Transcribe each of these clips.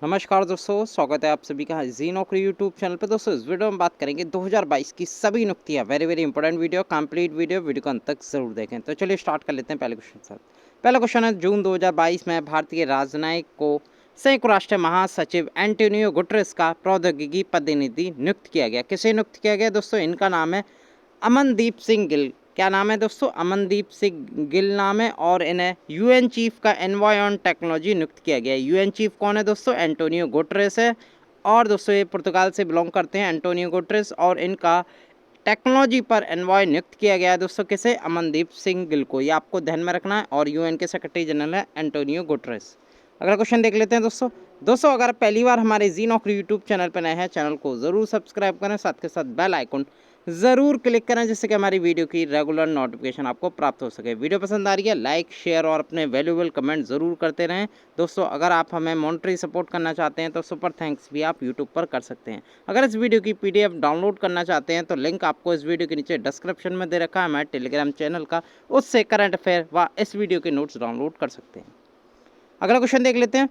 नमस्कार दोस्तों, स्वागत है आप सभी का जी नौकरी यूट्यूब चैनल पे। दोस्तों इस वीडियो में बात करेंगे 2022 की सभी नुक्तियाँ। Very important video, complete video को अंत तक जरूर देखें। तो चलिए स्टार्ट कर लेते हैं पहले क्वेश्चन के साथ। पहला क्वेश्चन है, जून 2022 में भारतीय राजनयिक को संयुक्त राष्ट्र महासचिव एंटोनियो गुटरेस का प्रौद्योगिकी प्रतिनिधि नियुक्त किया गया। किसे नियुक्त किया गया दोस्तों? इनका नाम है अमनदीप सिंह गिल। क्या नाम है दोस्तों? अमनदीप सिंह गिल नाम है। और इन्हें यूएन चीफ का एनवॉय ऑन टेक्नोलॉजी नियुक्त किया गया है। यूएन चीफ कौन है दोस्तों? एंटोनियो गुटरेस है। और दोस्तों ये पुर्तगाल से बिलोंग करते हैं एंटोनियो गुटरेस, और इनका टेक्नोलॉजी पर एनवॉय नियुक्त किया गया है दोस्तों। किसे? अमनदीप सिंह गिल को। ये आपको ध्यान में रखना है। और यूएन के सेक्रेटरी जनरल है एंटोनियो गुटरेस। अगला क्वेश्चन देख लेते हैं दोस्तों अगर पहली बार हमारे जी नौकरी यूट्यूब चैनल पर नए हैं, चैनल को जरूर सब्सक्राइब करें, साथ के साथ बेल आइकन ज़रूर क्लिक करें, जिससे कि हमारी वीडियो की रेगुलर नोटिफिकेशन आपको प्राप्त हो सके। वीडियो पसंद आ रही है, लाइक शेयर और अपने वैल्यूएबल कमेंट ज़रूर करते रहें। दोस्तों अगर आप हमें मॉनेटरी सपोर्ट करना चाहते हैं तो सुपर थैंक्स भी आप यूट्यूब पर कर सकते हैं। अगर इस वीडियो की पीडीएफ डाउनलोड करना चाहते हैं तो लिंक आपको इस वीडियो के नीचे डिस्क्रिप्शन में दे रखा है हमारे टेलीग्राम चैनल का, उससे करंट अफेयर व इस वीडियो के नोट्स डाउनलोड कर सकते हैं। अगला क्वेश्चन देख लेते हैं,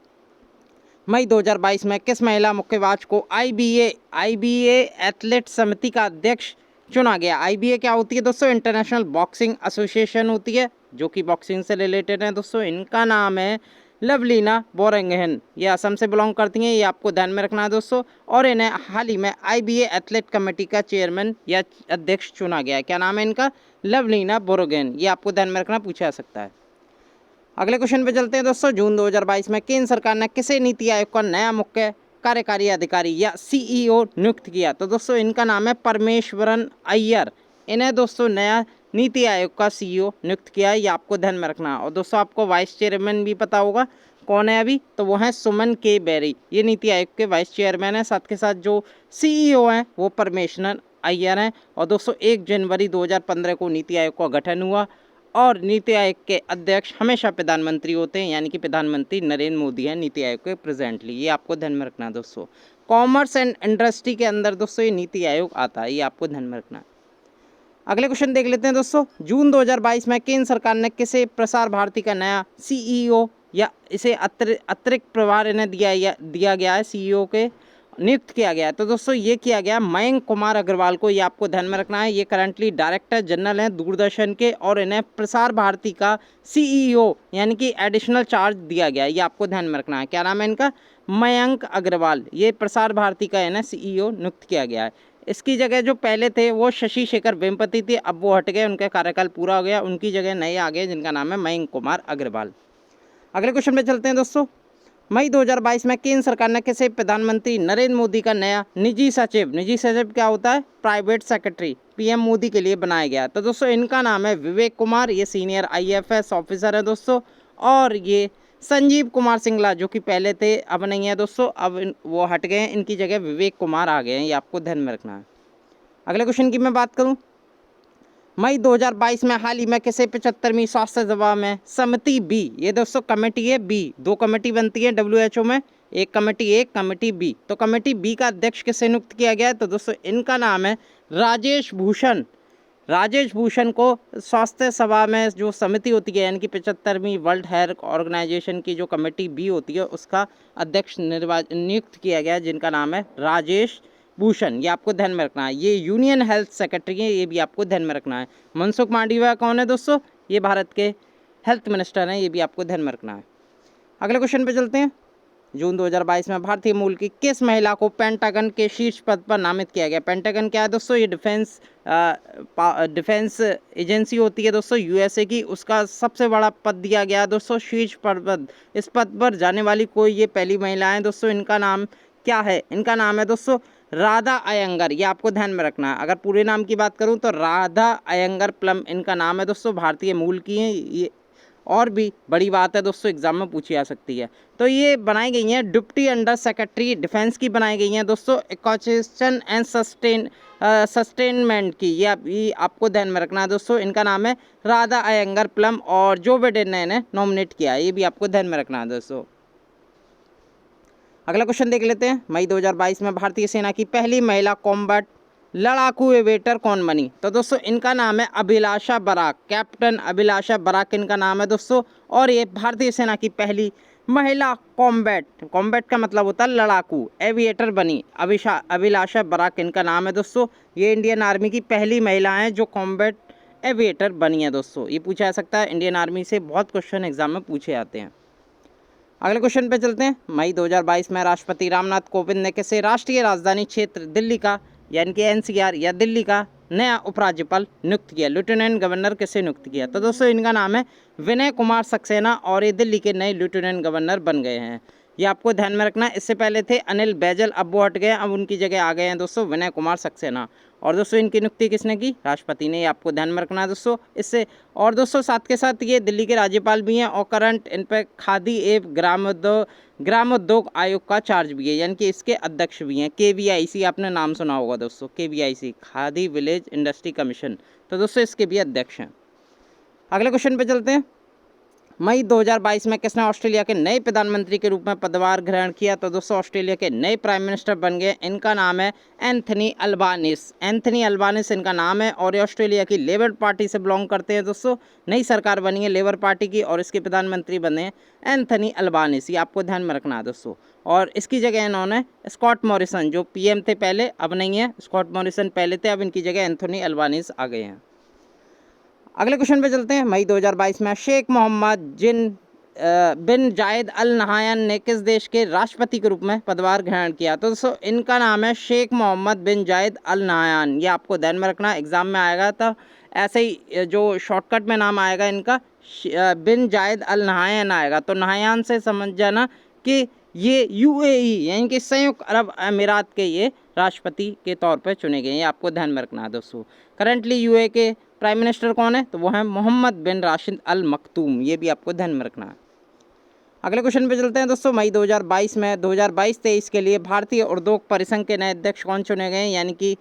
मई 2022 में किस महिला मुक्केबाज को आईबीए एथलेट समिति का अध्यक्ष चुना गया? आईबीए क्या होती है दोस्तों? इंटरनेशनल बॉक्सिंग एसोसिएशन होती है, जो कि बॉक्सिंग से रिलेटेड है दोस्तों। इनका नाम है लवलीना बोरगोहेन। ये असम से बिलोंग करती हैं, ये आपको ध्यान में रखना है दोस्तों। और इन्हें हाल ही में आईबीए एथलेट कमेटी का चेयरमैन या अध्यक्ष चुना गया है। क्या नाम है इनका? लवलीना बोरगोहेन। ये आपको ध्यान में रखना, पूछा जा सकता है। अगले क्वेश्चन पे चलते हैं दोस्तों। जून 2022 में केंद्र सरकार ने किसे नीति आयोग का नया मुख्य कार्यकारी अधिकारी या सीईओ नियुक्त किया? तो दोस्तों इनका नाम है परमेश्वरन अय्यर। इन्हें दोस्तों नया नीति आयोग का सीईओ नियुक्त किया है, ये आपको ध्यान में रखना। और दोस्तों आपको वाइस चेयरमैन भी पता होगा कौन है अभी, तो वो है सुमन के बेरी। ये नीति आयोग के वाइस चेयरमैन है। साथ के साथ जो सीईओ हैं वो परमेश्वरन अय्यर हैं। और दोस्तों 1 जनवरी 2015 को नीति आयोग का गठन हुआ, और नीति आयोग के अध्यक्ष हमेशा प्रधानमंत्री होते हैं, यानी कि प्रधानमंत्री नरेंद्र मोदी हैं नीति आयोग के प्रेजेंटली। ये आपको ध्यान में रखना है दोस्तों। कॉमर्स एंड इंडस्ट्री के अंदर दोस्तों ये नीति आयोग आता है, ये आपको ध्यान में रखना है। अगले क्वेश्चन देख लेते हैं दोस्तों। जून 2022 में केंद्र सरकार ने किसे प्रसार भारती का नया सीईओ या इसे अतिरिक्त प्रभार इन्हें दिया गया है, सीईओ के नियुक्त किया गया है? तो दोस्तों ये किया गया मयंक कुमार अग्रवाल को। ये आपको ध्यान में रखना है। ये करंटली डायरेक्टर जनरल हैं दूरदर्शन के, और इन्हें प्रसार भारती का सीईओ यानी कि एडिशनल चार्ज दिया गया है। ये आपको ध्यान में रखना है। क्या नाम है इनका? मयंक अग्रवाल। ये प्रसार भारती का इन्हें सीईओ नियुक्त किया गया है। इसकी जगह जो पहले थे वो शशि शेखर वेम्पति थे, अब वो हट गए, उनका कार्यकाल पूरा हो गया। उनकी जगह नए आ गए जिनका नाम है मयंक कुमार अग्रवाल। अगले क्वेश्चन पे चलते हैं दोस्तों। मई 2022 में केंद्र सरकार ने किसे प्रधानमंत्री नरेंद्र मोदी का नया निजी सचिव क्या होता है? प्राइवेट सेक्रेटरी पीएम मोदी के लिए बनाया गया? तो दोस्तों इनका नाम है विवेक कुमार। ये सीनियर आईएफएस ऑफिसर है दोस्तों। और ये संजीव कुमार सिंगला, जो कि पहले थे अब नहीं है दोस्तों, अब वो हट गए हैं, इनकी जगह विवेक कुमार आ गए हैं। ये आपको ध्यान में रखना है। अगले क्वेश्चन की मैं बात करूँ, मई 2022 में हाल ही में किसे 75वीं स्वास्थ्य सभा में समिति बी, ये दोस्तों कमेटी है बी, 2 कमेटी बनती है डब्ल्यूएचओ में, एक कमेटी ए कमेटी बी, तो कमेटी बी का अध्यक्ष किसे नियुक्त किया गया है? तो दोस्तों इनका नाम है राजेश भूषण। राजेश भूषण को स्वास्थ्य सभा में जो समिति होती है, यानी कि 75वीं वर्ल्ड हेल्थ ऑर्गेनाइजेशन की जो कमेटी बी होती है, उसका अध्यक्ष नियुक्त किया गया है, जिनका नाम है राजेश भूषण। ये आपको ध्यान में रखना है। ये यूनियन हेल्थ सेक्रेटरी है, ये भी आपको ध्यान में रखना है। मनसुख मांडविया कौन है दोस्तों? ये भारत के हेल्थ मिनिस्टर हैं, ये भी आपको ध्यान में रखना है। अगले क्वेश्चन पे चलते हैं। जून 2022 में भारतीय मूल की किस महिला को पेंटागन के शीर्ष पद पर नामित किया गया? पेंटागन क्या है दोस्तों? ये डिफेंस एजेंसी होती है दोस्तों यूएसए की, उसका सबसे बड़ा पद दिया गया है दोस्तों, शीर्ष पद। इस पद पर जाने वाली कोई ये पहली महिला है दोस्तों। इनका नाम क्या है? इनका नाम है दोस्तों राधा अयंगर। ये आपको ध्यान में रखना है। अगर पूरे नाम की बात करूं तो राधा अयंगर प्लम इनका नाम है दोस्तों, भारतीय मूल की हैं ये। और भी बड़ी बात है दोस्तों, एग्जाम में पूछी जा सकती है। तो ये बनाई गई हैं डिप्टी अंडर सेक्रेटरी डिफेंस की बनाई गई हैं दोस्तों, इकोसिस्टम एंड सस्टेनमेंट की। ये आपको ध्यान में रखना है दोस्तों। इनका नाम है राधा अयंगर प्लम, और जो बिडेन ने इन्हें नॉमिनेट किया है, ये भी आपको ध्यान में रखना है दोस्तों। अगला क्वेश्चन देख लेते हैं। मई 2022 में भारतीय सेना की पहली महिला कॉम्बैट लड़ाकू एविएटर कौन बनी? तो दोस्तों इनका नाम है अभिलाषा बराक। कैप्टन अभिलाषा बराक इनका नाम है दोस्तों, और ये भारतीय सेना की पहली महिला कॉम्बैट, कॉम्बैट का मतलब होता है लड़ाकू, एविएटर बनी अभिलाषा बराक इनका नाम है दोस्तों। ये इंडियन आर्मी की पहली महिला हैं जो कॉम्बैट एविएटर बनी है दोस्तों। ये पूछा जा सकता है, इंडियन आर्मी से बहुत क्वेश्चन एग्जाम में पूछे जाते हैं। अगले क्वेश्चन पे चलते हैं। मई 2022 में राष्ट्रपति रामनाथ कोविंद ने किसे राष्ट्रीय राजधानी क्षेत्र दिल्ली का यानी कि एनसीआर या दिल्ली का नया उपराज्यपाल नियुक्त किया, लेफ्टिनेंट गवर्नर किसे नियुक्त किया? तो दोस्तों इनका नाम है विनय कुमार सक्सेना और ये दिल्ली के नए लेफ्टिनेंट गवर्नर बन गए हैं। ये आपको ध्यान में रखना है। इससे पहले थे अनिल बैजल, अब वो हट गए, अब उनकी जगह आ गए हैं दोस्तों विनय कुमार सक्सेना। और दोस्तों इनकी नियुक्ति किसने की? राष्ट्रपति ने। ये आपको ध्यान में रखना है दोस्तों इससे। और दोस्तों साथ के साथ ये दिल्ली के राज्यपाल भी हैं और करंट इन पर खादी एवं ग्रामोद्योग आयोग का चार्ज भी है, यानी कि इसके अध्यक्ष भी हैं। KVIC आपने नाम सुना होगा दोस्तों, KVIC khadi village industry commission, तो दोस्तों इसके भी अध्यक्ष हैं। अगले क्वेश्चन पे चलते हैं। मई 2022 में किसने ऑस्ट्रेलिया के नए प्रधानमंत्री के रूप में पदभार ग्रहण किया? तो दोस्तों ऑस्ट्रेलिया के नए प्राइम मिनिस्टर बन गए, इनका नाम है एंथनी अल्बानिस। एंथनी अल्बानिस इनका नाम है और ये ऑस्ट्रेलिया की लेबर पार्टी से बिलोंग करते हैं दोस्तों। नई सरकार बनी है लेबर पार्टी की और इसके प्रधानमंत्री बने हैं एंथनी अल्बानिस। ये आपको ध्यान में रखना है दोस्तों। और इसकी जगह इन्होंने स्कॉट मॉरिसन जो PM थे पहले, अब नहीं है, स्कॉट मॉरिसन पहले थे, अब इनकी जगह एंथनी अल्बानिस आ गए हैं। अगले क्वेश्चन पे चलते हैं। मई 2022 में शेख मोहम्मद बिन जायद अल नहायान ने किस देश के राष्ट्रपति के रूप में पदभार ग्रहण किया? तो दोस्तों इनका नाम है शेख मोहम्मद बिन जायद अल नहायान। ये आपको ध्यान में रखना, एग्जाम में आएगा तो ऐसे ही जो शॉर्टकट में नाम आएगा इनका बिन जायद अल नहायान आएगा, तो नहायान से समझ जाना कि ये UAE यानी कि संयुक्त अरब अमीरात के ये राष्ट्रपति के तौर पर चुने गए हैं। ये आपको ध्यान में रखना है दोस्तों। करंटली UAE के प्राइम मिनिस्टर कौन है? तो वो है मोहम्मद बिन राशिद अल मखतूम। ये भी आपको ध्यान में रखना है। अगले क्वेश्चन पे चलते हैं दोस्तों। मई 2022 में 2022-23 के लिए भारतीय उद्योग परिसंघ के नए अध्यक्ष कौन चुने गए, यानी कि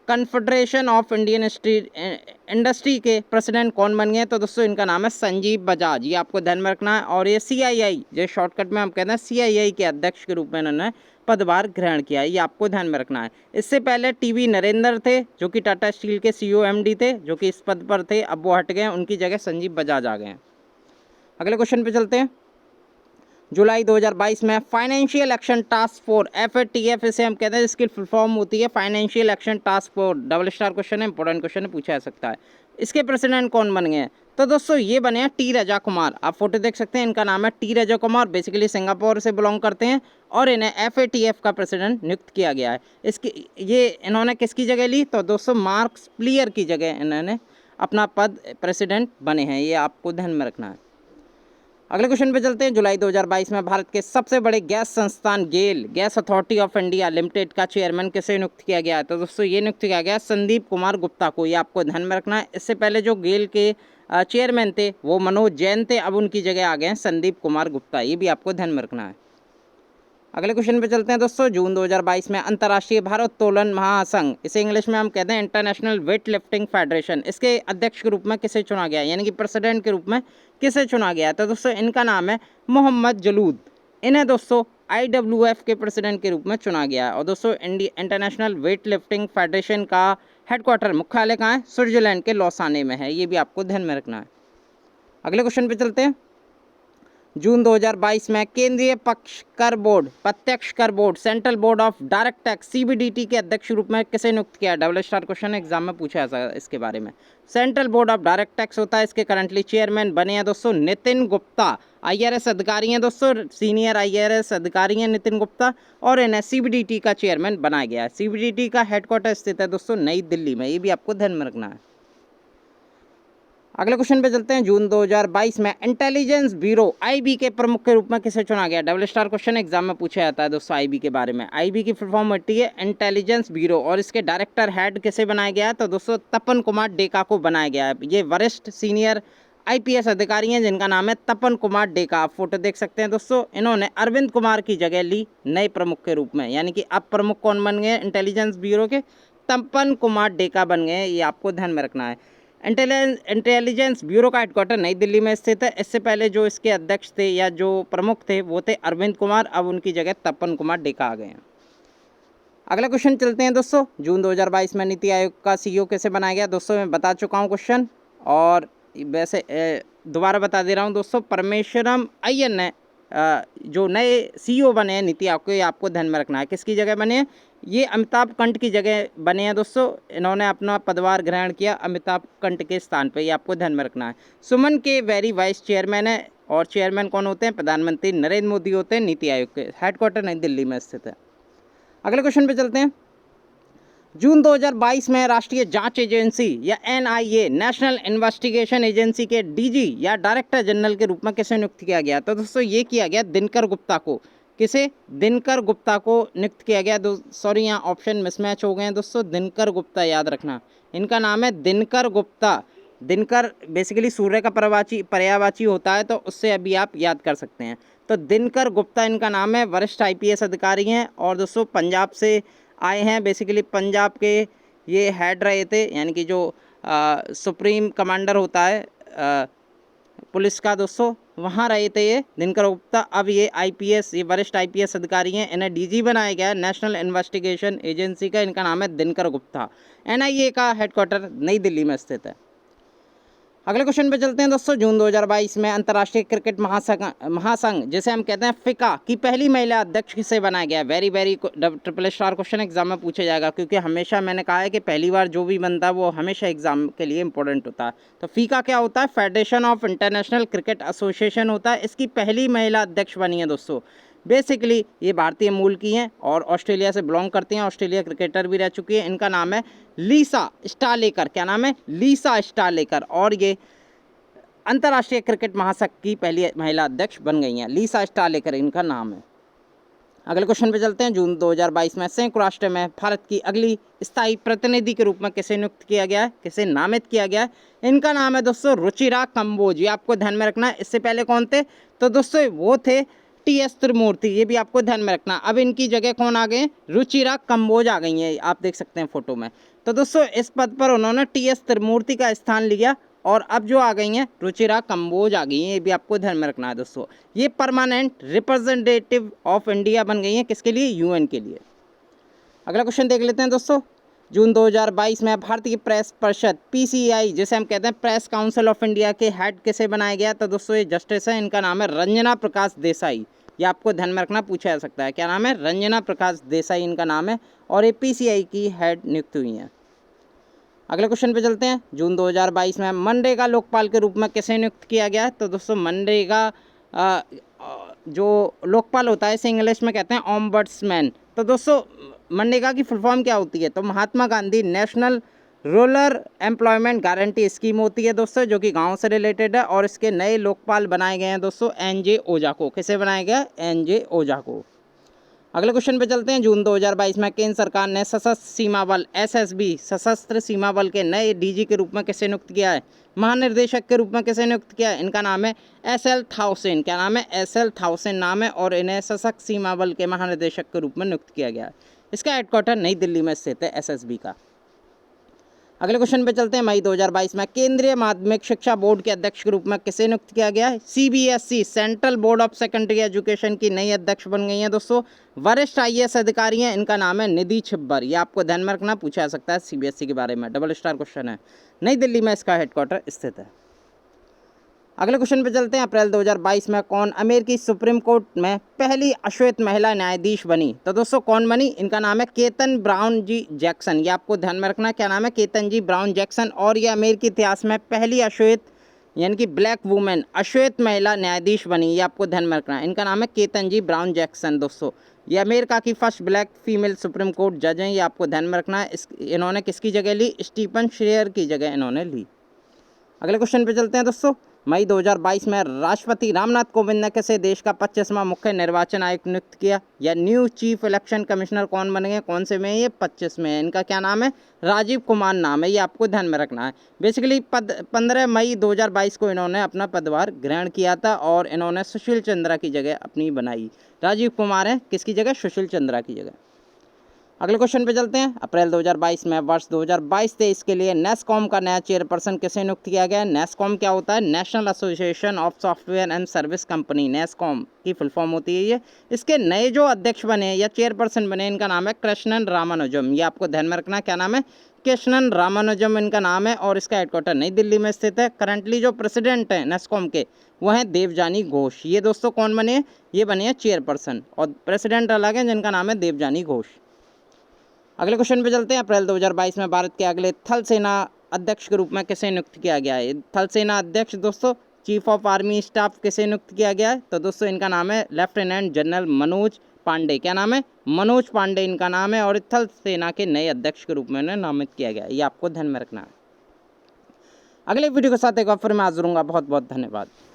कन्फेडरेशन ऑफ इंडियन इंडस्ट्री के प्रेसिडेंट कौन बन गए? तो दोस्तों इनका नाम है संजीव बजाज। ये आपको ध्यान में रखना है। और ये CII जो शॉर्टकट में हम कहते हैं CII के अध्यक्ष के रूप में इन्होंने पदभार ग्रहण किया है। ये आपको ध्यान में रखना है। इससे पहले TV नरेंद्र थे जो कि टाटा स्टील के CEO MD थे, जो कि इस पद पर थे, अब वो हट गए, उनकी जगह संजीव बजाज आ गए हैं। अगले क्वेश्चन पे चलते हैं। जुलाई 2022 में financial action task force FATF इसे हम कहते हैं, इसकी फुल फॉर्म होती है financial action task force. Double star question है, इंपॉर्टेंट क्वेश्चन है, पूछा जा सकता है। इसके प्रेसिडेंट कौन बन गए हैं? तो दोस्तों ये बने हैं T राजा कुमार। आप फोटो देख सकते हैं, इनका नाम है T Raja Kumar, basically Singapore से बिलोंग करते हैं और इन्हें FATF का प्रेसिडेंट नियुक्त किया गया है। ये इन्होंने किसकी जगह ली? तो दोस्तों मार्क्स प्लियर की जगह इन्होंने अपना पद प्रेसिडेंट बने हैं। ये आपको ध्यान में रखना है। अगले क्वेश्चन पे चलते हैं। जुलाई 2022 में भारत के सबसे बड़े गैस संस्थान GAIL gas authority of India limited का चेयरमैन किसे नियुक्त किया गया है? तो दोस्तों ये नियुक्त किया गया संदीप कुमार गुप्ता को। ये आपको ध्यान में रखना है। इससे पहले जो गेल के चेयरमैन थे वो मनोज जैन थे, अब उनकी जगह आ गए हैं संदीप कुमार गुप्ता। ये भी आपको ध्यान में रखना है। अगले क्वेश्चन पे चलते हैं दोस्तों। जून 2022 में अंतर्राष्ट्रीय भारोत्तोलन महासंघ, इसे इंग्लिश में हम कहते हैं इंटरनेशनल वेट लिफ्टिंग फेडरेशन, इसके अध्यक्ष के रूप में किसे चुना गया, यानी कि प्रेसिडेंट के रूप में किसे चुना गया? तो दोस्तों इनका नाम है मोहम्मद जलूद। इन्हें दोस्तों IWF के प्रेसिडेंट के रूप में चुना गया है। और दोस्तों इंटरनेशनल वेट लिफ्टिंग फेडरेशन का हेडक्वार्टर मुख्यालय कहाँ है? स्विट्जरलैंड के लौसाने में है। ये भी आपको ध्यान में रखना है। अगले क्वेश्चन पे चलते हैं। जून 2022 में केंद्रीय प्रत्यक्ष कर board central board of direct tax CBDT के अध्यक्ष रूप में किसे नियुक्त किया? डबल स्टार क्वेश्चन एग्जाम में पूछा जा इसके बारे में। Central board of direct tax होता है, इसके करंटली चेयरमैन बने हैं दोस्तों नितिन गुप्ता। IRS अधिकारी हैं दोस्तों, सीनियर IRS अधिकारी हैं नितिन गुप्ता, और इन्हें CBDT का चेयरमैन बनाया गया है। CBDT का हेडक्वार्टर स्थित है दोस्तों नई दिल्ली में। ये भी आपको ध्यान में रखना है। अगले क्वेश्चन पे चलते हैं। जून 2022 में इंटेलिजेंस ब्यूरो IB के प्रमुख के रूप में किसे चुना गया? डबल स्टार क्वेश्चन एग्जाम में पूछा जाता है दोस्तों IB के बारे में। IB की फुल फॉर्म होती है इंटेलिजेंस ब्यूरो और इसके डायरेक्टर हेड किसे बनाया गया है? तो दोस्तों तपन कुमार डेका को बनाया गया है। ये वरिष्ठ सीनियर IPS अधिकारी हैं जिनका नाम है तपन कुमार डेका। आप फोटो देख सकते हैं दोस्तों। इन्होंने अरविंद कुमार की जगह ली नए प्रमुख के रूप में, यानी कि अब प्रमुख कौन बन गए इंटेलिजेंस ब्यूरो के? तपन कुमार डेका बन गए। ये आपको ध्यान में रखना है। इंटेलिजेंस ब्यूरो का हेडक्वार्टर नई दिल्ली में स्थित है। इससे पहले जो इसके अध्यक्ष थे या जो प्रमुख थे वो थे अरविंद कुमार, अब उनकी जगह तपन कुमार डेका आ गए हैं। अगला क्वेश्चन चलते हैं दोस्तों। जून 2022 में नीति आयोग का CEO कैसे बनाया गया? दोस्तों मैं बता चुका हूँ क्वेश्चन, और वैसे दोबारा बता दे रहा हूँ दोस्तों। परमेश्वरम अय्यर ने जो नए CEO बने हैं नीति आयोग के, आपको ध्यान में रखना है। किसकी जगह बने हैं? ये अमिताभ कांत की जगह बने हैं दोस्तों। इन्होंने अपना पदभार ग्रहण किया अमिताभ कांत के स्थान पे, ये आपको ध्यान में रखना है। सुमन के वेरी वाइस चेयरमैन है, और चेयरमैन कौन होते हैं? प्रधानमंत्री नरेंद्र मोदी होते हैं। नीति आयोग के हेडक्वार्टर नई दिल्ली में स्थित है। अगले क्वेश्चन पे चलते हैं। जून 2022 में राष्ट्रीय जांच एजेंसी या NIA नेशनल इन्वेस्टिगेशन एजेंसी के DG या डायरेक्टर जनरल के रूप में किसे नियुक्त किया गया? तो दोस्तों ये किया गया दिनकर गुप्ता को। किसे? दिनकर गुप्ता को नियुक्त किया गया। सॉरी यहाँ ऑप्शन मिसमैच हो गए हैं दोस्तों। दिनकर गुप्ता याद रखना, इनका नाम है दिनकर गुप्ता। दिनकर बेसिकली सूर्य का पर्यायवाची होता है, तो उससे अभी आप याद कर सकते हैं। तो दिनकर गुप्ता इनका नाम है, वरिष्ठ IPS अधिकारी हैं, और दोस्तों पंजाब से आए हैं। बेसिकली पंजाब के ये हेड रहे थे, यानी कि जो सुप्रीम कमांडर होता है पुलिस का दोस्तों, वहाँ रहे थे ये दिनकर गुप्ता। अब ये IPS, ये वरिष्ठ IPS अधिकारी हैं, इन्हें DG बनाया गया है नेशनल इन्वेस्टिगेशन एजेंसी का। इनका नाम है दिनकर गुप्ता। NIA का हेडक्वार्टर नई दिल्ली में स्थित है। अगले क्वेश्चन पे चलते हैं दोस्तों। जून 2022 में अंतर्राष्ट्रीय क्रिकेट महासंघ जिसे हम कहते हैं FICA की पहली महिला अध्यक्ष किसे बनाया गया? Very triple star question exam में पूछा जाएगा, क्योंकि हमेशा मैंने कहा है कि पहली बार जो भी बनता है वो हमेशा एग्जाम के लिए इंपॉर्टेंट होता है। तो FICA क्या होता है? Federation of international cricket association होता है। इसकी पहली महिला अध्यक्ष बनी है दोस्तों। बेसिकली ये भारतीय मूल की हैं और ऑस्ट्रेलिया से बिलोंग करती हैं, ऑस्ट्रेलिया क्रिकेटर भी रह चुकी है। इनका नाम है लीसा स्टालेकर। क्या नाम है? लीसा स्टालेकर। और ये अंतर्राष्ट्रीय क्रिकेट महासंघ की पहली महिला अध्यक्ष बन गई हैं। लीसा स्टालेकर इनका नाम है। अगले क्वेश्चन पे चलते हैं। जून 2022 में संयुक्त राष्ट्र में भारत की अगली स्थायी प्रतिनिधि के रूप में किसे नियुक्त किया गया है? किसे नामित किया गया है? इनका नाम है दोस्तों रुचिरा कंबोज। ये आपको ध्यान में रखना है। इससे पहले कौन थे? तो दोस्तों वो थे TS त्रिमूर्ति। ये भी आपको ध्यान में रखना। अब इनकी जगह कौन आ गए? रुचिरा कंबोज आ गई हैं, आप देख सकते हैं फोटो में। तो दोस्तों इस पद पर उन्होंने TS त्रिमूर्ति का स्थान लिया, और अब जो आ गई हैं रुचिरा कंबोज आ गई हैं। ये भी आपको ध्यान में रखना है दोस्तों। ये परमानेंट रिप्रेजेंटेटिव ऑफ इंडिया बन गई हैं। किसके लिए? UN के लिए। अगला क्वेश्चन देख लेते हैं दोस्तों। जून 2022 में भारतीय प्रेस परिषद PCI जिसे हम कहते हैं प्रेस काउंसिल ऑफ इंडिया के हेड किसे बनाया गया? तो दोस्तों ये जस्टिस है, इनका नाम है रंजना प्रकाश देसाई। ये आपको ध्यान में रखना, पूछा जा सकता है। क्या नाम है? रंजना प्रकाश देसाई इनका नाम है, और ये PCI की हेड नियुक्त हुई हैं। अगले क्वेश्चन पे चलते हैं। जून 2022 में मनरेगा लोकपाल के रूप में किसे नियुक्त किया गया है? तो दोस्तों मनरेगा जो लोकपाल होता है इसे इंग्लिश में कहते हैं ऑम्बड्समैन। तो दोस्तों मनरेगा की फुल फॉर्म क्या होती है? तो Mahatma Gandhi national rural employment guarantee scheme होती है दोस्तों, जो कि गांव से रिलेटेड है। और इसके नए लोकपाल बनाए गए हैं दोस्तों NJ ओझा को। किसे बनाया गया? NJ ओझा को। अगले क्वेश्चन पे चलते हैं। जून 2022 में केंद्र सरकार ने सशस्त्र सीमा बल SSB सशस्त्र सीमा बल के नए DG के रूप में किसे नियुक्त किया है? महानिर्देशक के रूप में किसे नियुक्त किया है? इनका नाम है SL थाउसेन। क्या नाम है? SL थाउसेन नाम है, और इन्हें सशस्त्र सीमा बल के महानिर्देशक के रूप में नियुक्त किया गया है। इसका हेडक्वार्टर नई दिल्ली में स्थित है SSB का। अगले क्वेश्चन पे चलते हैं। मई 2022 में केंद्रीय माध्यमिक शिक्षा बोर्ड के अध्यक्ष के रूप में किसे नियुक्त किया गया है? CBSE central board of secondary education की नई अध्यक्ष बन गई हैं दोस्तों। वरिष्ठ IAS अधिकारी हैं, इनका नाम है निधि छिब्बर। ये आपको ध्यान में रखना, पूछा जा सकता है CBSE के बारे में। डबल स्टार क्वेश्चन है। नई दिल्ली में इसका हेडक्वार्टर स्थित है। अगले क्वेश्चन पे चलते हैं। अप्रैल 2022 में कौन अमेरिकी सुप्रीम कोर्ट में पहली अश्वेत महिला न्यायाधीश बनी? तो दोस्तों कौन बनी? इनका नाम है केतन ब्राउन जी जैक्सन। ये आपको ध्यान में रखना। क्या नाम है? केतन जी ब्राउन जैक्सन। और ये अमेरिकी इतिहास में पहली अश्वेत यानी कि ब्लैक वुमेन अश्वेत महिला न्यायाधीश बनी। ये आपको ध्यान में रखना है। इनका नाम है केतन जी ब्राउन जैक्सन दोस्तों। ये अमेरिका की first black female supreme court जज हैं। ये आपको ध्यान में रखना है। इन्होंने किसकी जगह ली? स्टीफन श्रेयर की जगह इन्होंने ली। अगले क्वेश्चन पे चलते हैं दोस्तों। मई 2022 में राष्ट्रपति रामनाथ कोविंद ने किसे देश का 25वां मुख्य निर्वाचन आयुक्त नियुक्त किया? या न्यू चीफ इलेक्शन कमिश्नर कौन बन गए? कौन से में? ये 25 में है। इनका क्या नाम है? राजीव कुमार नाम है। ये आपको ध्यान में रखना है। बेसिकली 15 मई 2022 को इन्होंने अपना पदभार ग्रहण किया था, और इन्होंने सुशील चंद्रा की जगह अपनी बनाई। राजीव कुमार है किसकी जगह? सुशील चंद्रा की जगह। अगले क्वेश्चन पे चलते हैं। अप्रैल 2022 में वर्ष 2022-23 के लिए नेस्कॉम का नया चेयरपर्सन किसे नियुक्त किया गया है? नेस्कॉम क्या होता है? National association of software and service company, NASSCOM की फुल फॉर्म होती है ये। इसके नए जो अध्यक्ष बने या चेयरपर्सन बने, इनका नाम है कृष्णन रामानुजम। ये आपको ध्यान में रखना, क्या नाम है? कृष्णन रामानुजम इनका नाम है और इसका हेडक्वार्टर नई दिल्ली में स्थित है। करंटली जो प्रेसिडेंट हैं नेस्कॉम के वो हैं देवजानी घोष। ये दोस्तों कौन बने हैं? ये बने हैं चेयरपर्सन, और प्रेसिडेंट अलग हैं जिनका नाम है देवजानी घोष। अगले क्वेश्चन पे चलते हैं। अप्रैल 2022 में भारत के अगले थल सेना अध्यक्ष के रूप में किसे नियुक्त किया गया है? थल सेना अध्यक्ष दोस्तों, चीफ ऑफ आर्मी स्टाफ किसे नियुक्त किया गया है? तो दोस्तों इनका नाम है लेफ्टिनेंट जनरल मनोज पांडे। क्या नाम है? मनोज पांडे इनका नाम है, और थल सेना के नए अध्यक्ष के रूप में उन्हें नामित किया गया है। ये आपको ध्यान में रखना है। अगले वीडियो के साथ एक बार फिर मैं हाजिर हूँगा। बहुत बहुत धन्यवाद।